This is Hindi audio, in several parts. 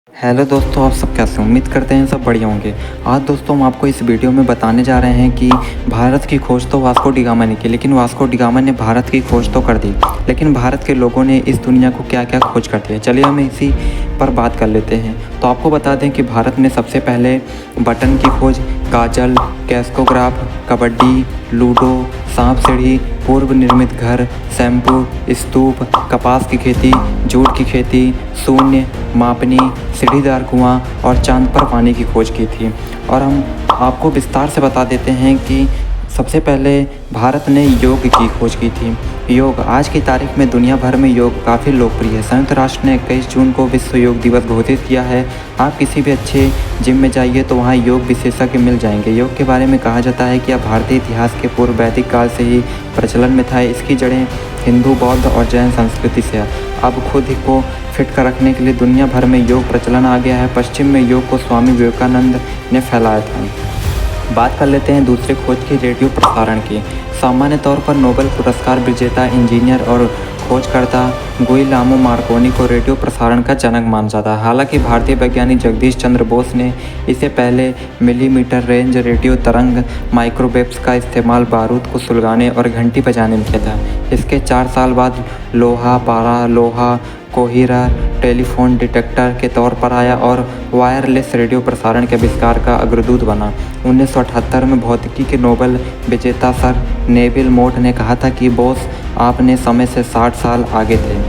हेलो दोस्तों, आप सब कैसे हैं? उम्मीद करते हैं सब बढ़िया होंगे। आज दोस्तों हम आपको इस वीडियो में बताने जा रहे हैं कि भारत की खोज तो वास्को डी गामा ने की, लेकिन वास्को डी गामा ने भारत की खोज तो कर दी, लेकिन भारत के लोगों ने इस दुनिया को क्या क्या खोज कर दिया। चलिए हम इसी पर बात कर लेते हैं। तो आपको बता दें कि भारत ने सबसे पहले बटन की खोज, काजल, कैस्कोग्राफ, कबड्डी, लूडो, सांप सीढ़ी, पूर्व निर्मित घर, शैम्पू, स्तूप, कपास की खेती, जूट की खेती, शून्य, मापनी, सीढ़ीदार कुआं और चांद पर पानी की खोज की थी। और हम आपको विस्तार से बता देते हैं कि सबसे पहले भारत ने योग की खोज की थी। योग आज की तारीख में दुनिया भर में योग काफ़ी लोकप्रिय है। संयुक्त राष्ट्र ने 21 जून को विश्व योग दिवस घोषित किया है। आप किसी भी अच्छे जिम में जाइए तो वहाँ योग विशेषज्ञ मिल जाएंगे। योग के बारे में कहा जाता है कि यह भारतीय इतिहास के पूर्व वैदिक काल से ही प्रचलन में था। इसकी जड़ें हिंदू, बौद्ध और जैन संस्कृति से है। अब खुद ही को फिट कर रखने के लिए दुनिया भर में योग प्रचलन आ गया है। पश्चिम में योग को स्वामी विवेकानंद ने फैलाया था। बात कर लेते हैं दूसरे खोज की, रेडियो प्रसारण की। सामान्य तौर पर नोबेल पुरस्कार विजेता इंजीनियर और खोजकर्ता गुइलियामो मार्कोनी को रेडियो प्रसारण का जनक माना जाता है। हालांकि भारतीय वैज्ञानिक जगदीश चंद्र बोस ने इसे पहले मिलीमीटर रेंज रेडियो तरंग माइक्रोवेव्स का इस्तेमाल बारूद को सुलगाने और घंटी बजाने में किया था। इसके 4 साल बाद लोहा पारा लोहा कोहिरा टेलीफोन डिटेक्टर के तौर पर आया और वायरलेस रेडियो प्रसारण के आविष्कार का अग्रदूत बना। 1978 में भौतिकी के नोबेल विजेता सर नेविल मोट ने कहा था कि बोस आपने समय से 60 साल आगे थे।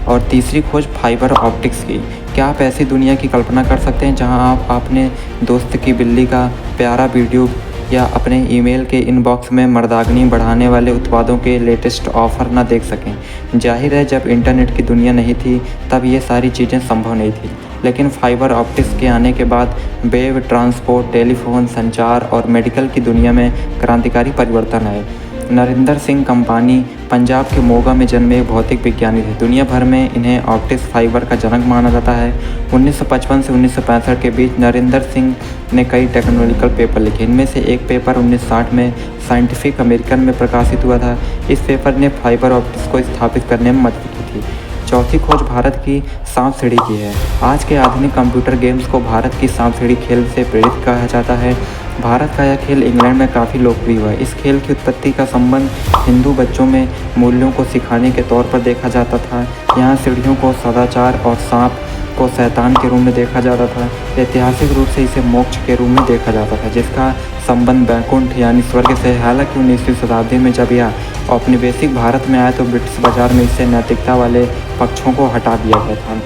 और तीसरी खोज फाइबर ऑप्टिक्स की। क्या आप ऐसी दुनिया की कल्पना कर सकते हैं जहां आप अपने दोस्त की बिल्ली का प्यारा वीडियो या अपने ईमेल के इनबॉक्स में मर्दागनी बढ़ाने वाले उत्पादों के लेटेस्ट ऑफ़र ना देख सकें? जाहिर है, जब इंटरनेट की दुनिया नहीं थी तब ये सारी चीज़ें संभव नहीं थी, लेकिन फाइबर ऑप्टिक्स के आने के बाद वेब ट्रांसपोर्ट, टेलीफोन, संचार और मेडिकल की दुनिया में क्रांतिकारी परिवर्तन आए। नरेंद्र सिंह कंपानी पंजाब के मोगा में जन्मे एक भौतिक विज्ञानी थे। दुनिया भर में इन्हें ऑप्टिक्स फाइबर का जनक माना जाता है। 1955 से 1965 के बीच नरेंद्र सिंह ने कई टेक्नोलॉजिकल पेपर लिखे। इनमें से एक पेपर 1960 में साइंटिफिक अमेरिकन में प्रकाशित हुआ था। इस पेपर ने फाइबर ऑप्टिक्स को स्थापित करने में मदद की थी। चौथी खोज भारत की सांप सीढ़ी की है। आज के आधुनिक कंप्यूटर गेम्स को भारत की सांप सीढ़ी खेल से प्रेरित कहा जाता है। भारत का यह खेल इंग्लैंड में काफ़ी लोकप्रिय हुआ है। इस खेल की उत्पत्ति का संबंध हिंदू बच्चों में मूल्यों को सिखाने के तौर पर देखा जाता था। यहाँ सीढ़ियों को सदाचार और सांप को शैतान के रूप में देखा जाता था। ऐतिहासिक रूप से इसे मोक्ष के रूप में देखा जाता था, जिसका संबंध बैकुंठ यानी स्वर्ग से है। हालांकि 19वीं शताब्दी में जब यह औपनिवेशिक भारत में आया तो ब्रिटिश बाजार में इससे नैतिकता वाले पक्षों को हटा दिया गया था।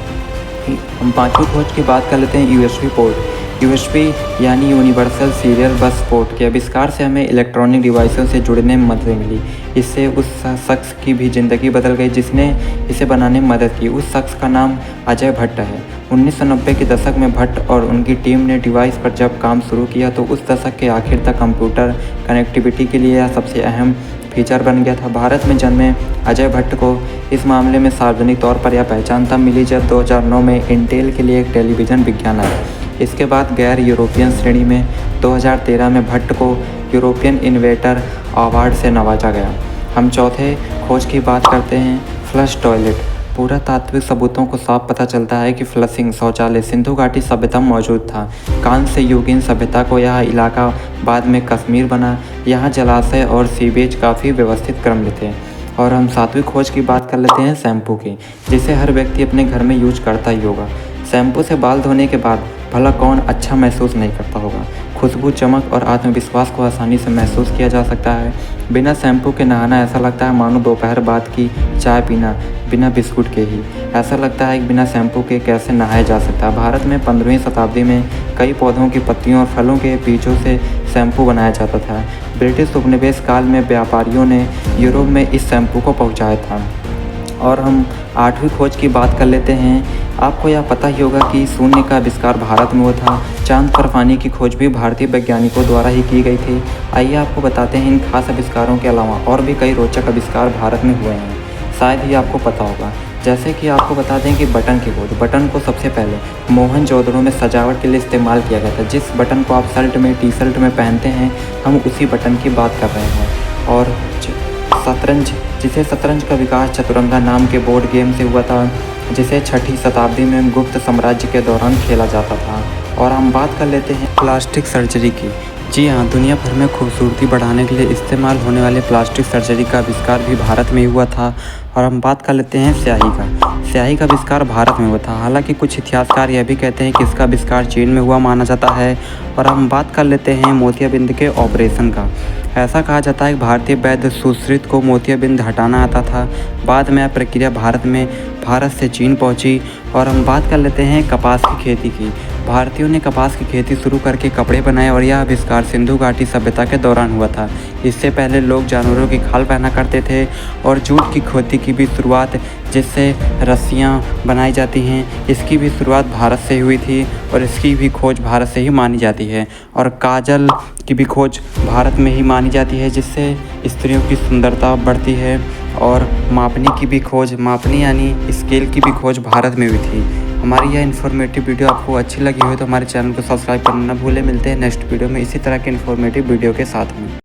हम पांचवी खोज की बात कर लेते हैं, यूएसबी पोर्ट। यूएसबी यानी यूनिवर्सल सीरियल बस पोर्ट के आविष्कार से हमें इलेक्ट्रॉनिक डिवाइसों से जुड़ने में मदद मिली। इससे उस शख्स की भी ज़िंदगी बदल गई जिसने इसे बनाने में मदद की। उस शख्स का नाम अजय भट्ट है। 1990 के दशक में भट्ट और उनकी टीम ने डिवाइस पर जब काम शुरू किया तो उस दशक के आखिर तक कंप्यूटर कनेक्टिविटी के लिए यह सबसे अहम फीचर बन गया था। भारत में जन्मे अजय भट्ट को इस मामले में सार्वजनिक तौर पर यह पहचान तब मिली जब 2009 में इंटेल के लिए एक टेलीविज़न विज्ञान आया। इसके बाद गैर यूरोपियन श्रेणी में 2013 में भट्ट को यूरोपियन इन्वेंटर अवार्ड से नवाजा गया। हम चौथे खोज की बात करते हैं, फ्लश टॉयलेट। पुरातात्विक सबूतों को साफ पता चलता है कि फ्लशिंग शौचालय सिंधु घाटी सभ्यता में मौजूद था। कांस्य युगीन सभ्यता को यह इलाका बाद में कश्मीर बना। यहाँ जलाशय और सीवेज काफ़ी व्यवस्थित क्रम में थे। और हम सातवीं खोज की बात कर लेते हैं, शैम्पू की, जिसे हर व्यक्ति अपने घर में यूज करता ही होगा। शैम्पू से बाल धोने के बाद भला कौन अच्छा महसूस नहीं करता होगा। खुशबू, चमक और आत्मविश्वास को आसानी से महसूस किया जा सकता है। बिना शैम्पू के नहाना ऐसा लगता है मानो दोपहर बाद की चाय पीना बिना बिस्कुट के ही। ऐसा लगता है कि बिना शैम्पू के कैसे नहाया जा सकता है। भारत में 15वीं शताब्दी में कई पौधों की पत्तियों और फलों के बीजों से शैम्पू बनाया जाता था। ब्रिटिश उपनिवेश काल में व्यापारियों ने यूरोप में इस शैम्पू को पहुँचाया था। और हम आठवीं खोज की बात कर लेते हैं। आपको यह पता ही होगा कि शून्य का आविष्कार भारत में हुआ था। चांद पर पानी की खोज भी भारतीय वैज्ञानिकों द्वारा ही की गई थी। आइए आपको बताते हैं इन खास आविष्कारों के अलावा और भी कई रोचक आविष्कार भारत में हुए हैं, शायद ही आपको पता होगा। जैसे कि आपको बता दें कि बटन की खोज। बटन को सबसे पहले मोहनजोदड़ो में सजावट के लिए इस्तेमाल किया गया था। जिस बटन को आप शर्ट में, टी शर्ट में पहनते हैं, हम उसी बटन की बात कर रहे हैं। और शतरंज, जिसे शतरंज का विकास चतुरंगा नाम के बोर्ड गेम से हुआ था। जिसे 6ठी शताब्दी में गुप्त साम्राज्य के दौरान खेला जाता था। और हम बात कर लेते हैं प्लास्टिक सर्जरी की। जी हाँ, दुनिया भर में खूबसूरती बढ़ाने के लिए इस्तेमाल होने वाले प्लास्टिक सर्जरी का आविष्कार भी भारत में ही हुआ था। और हम बात कर लेते हैं स्याही का। स्याही का आविष्कार भारत में हुआ था। हालांकि कुछ इतिहासकार यह भी कहते हैं कि इसका आविष्कार चीन में हुआ माना जाता है। और हम बात कर लेते हैं मोतियाबिंद के ऑपरेशन का। ऐसा कहा जाता है कि भारतीय वैद्य सुश्रुत को मोतियाबिंद हटाना आता था। बाद में यह प्रक्रिया भारत से चीन पहुंची। और हम बात कर लेते हैं कपास की खेती की। भारतीयों ने कपास की खेती शुरू करके कपड़े बनाए और यह आविष्कार सिंधु घाटी सभ्यता के दौरान हुआ था। इससे पहले लोग जानवरों की खाल पहना करते थे। और जूट की खेती की भी शुरुआत, जिससे रस्सियाँ बनाई जाती हैं, इसकी भी शुरुआत भारत से हुई थी और इसकी भी खोज भारत से ही मानी जाती है। और काजल की भी खोज भारत में ही मानी जाती है, जिससे स्त्रियों की सुंदरता बढ़ती है। और मापनी यानी स्केल की भी खोज भारत में हुई थी। हमारी यह इन्फॉर्मेटिव वीडियो आपको अच्छी लगी हो तो हमारे चैनल को सब्सक्राइब करना ना भूलें। मिलते हैं नेक्स्ट वीडियो में इसी तरह के इन्फॉर्मेटिव वीडियो के साथ में।